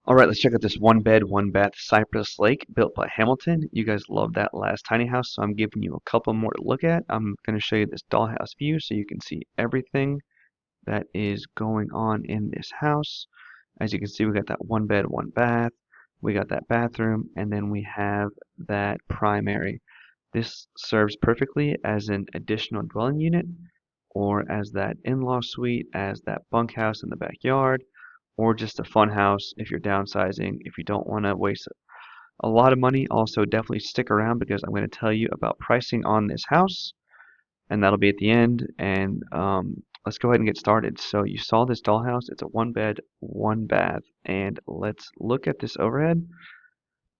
Alright, let's check out this one bed, one bath Cypress Lake built by Hamilton. You guys loved that last tiny house, so I'm giving you a couple more to look at. I'm going to show you this dollhouse view so you can see everything that is going on in this house. As you can see, we got that one bed, one bath. We got that bathroom, and then we have that primary. This serves perfectly as an additional dwelling unit, or as that in-law suite, as that bunkhouse in the backyard, or just a fun house if you're downsizing, if you don't want to waste a lot of money. Also, definitely stick around because I'm going to tell you about pricing on this house, and that'll be at the end. And let's go ahead and get started. So you saw this dollhouse. It's a one bed, one bath, and let's look at this overhead.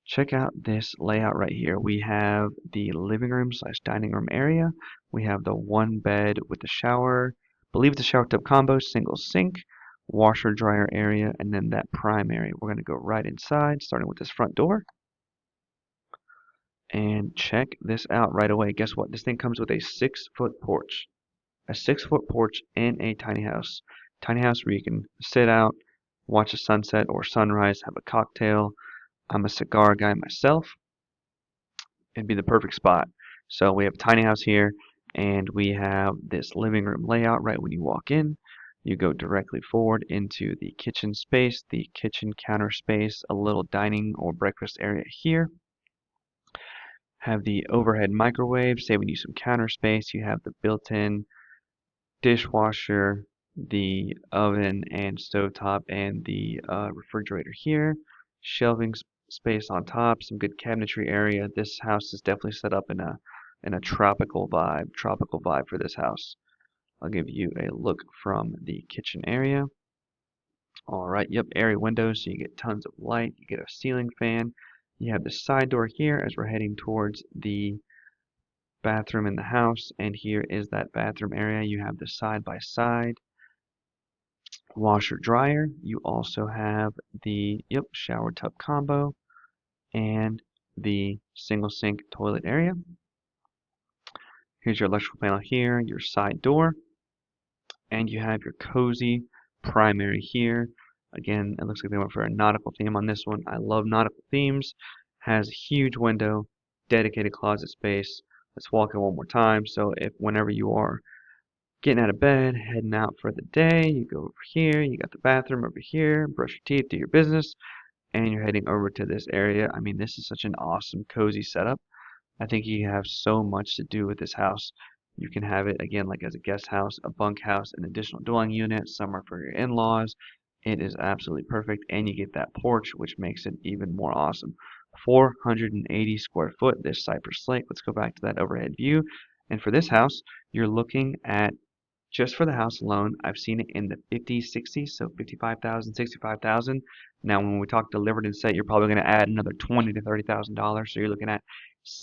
Check out this layout right here. We have the living room slash dining room area. We have the one bed with the shower, I believe it's a shower tub combo, single sink, washer dryer area, and then that primary. We're going to go right inside, starting with this front door. And check this out right away. Guess what? This thing comes with a 6-foot porch. A 6-foot porch in a tiny house. Tiny house where you can sit out, watch the sunset or sunrise, have a cocktail. I'm a cigar guy myself. It'd be the perfect spot. So we have a tiny house here, and we have this living room layout right when you walk in. You go directly forward into the kitchen space, the kitchen counter space, a little dining or breakfast area here. Have the overhead microwave, saving you some counter space. You have the built-in dishwasher, the oven and stovetop, and the refrigerator here. Shelving space on top, some good cabinetry area. This house is definitely set up in a tropical vibe for this house. I'll give you a look from the kitchen area. Alright, yep, area windows, so you get tons of light. You get a ceiling fan. You have the side door here as we're heading towards the bathroom in the house, and here is that bathroom area. You have the side-by-side washer dryer. You also have the shower tub combo and the single sink toilet area. Here's your electrical panel here, your side door, and you have your cozy primary here. Again, it looks like they went for a nautical theme on this one. I love nautical themes. Has a huge window, dedicated closet space. Let's walk in one more time. So if whenever you are getting out of bed, heading out for the day, you go over here, you got the bathroom over here, brush your teeth, do your business, and you're heading over to this area. I mean, this is such an awesome, cozy setup. I think you have so much to do with this house. You can have it, again, like as a guest house, a bunkhouse, an additional dwelling unit, somewhere for your in-laws. It is absolutely perfect, and you get that porch, which makes it even more awesome. 480 square foot, this Cypress Lake. Let's go back to that overhead view. And for this house, you're looking at, just for the house alone, I've seen it in the 50s, 60s, so 55,000, 65,000. Now, when we talk delivered and set, you're probably going to add another $20,000 to $30,000. So you're looking at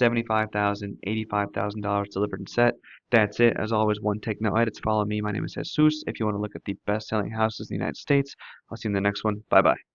$75,000, $85,000 delivered and set. That's it. As always, one take no edits. Follow me. My name is Jesus. If you want to look at the best-selling houses in the United States, I'll see you in the next one. Bye-bye.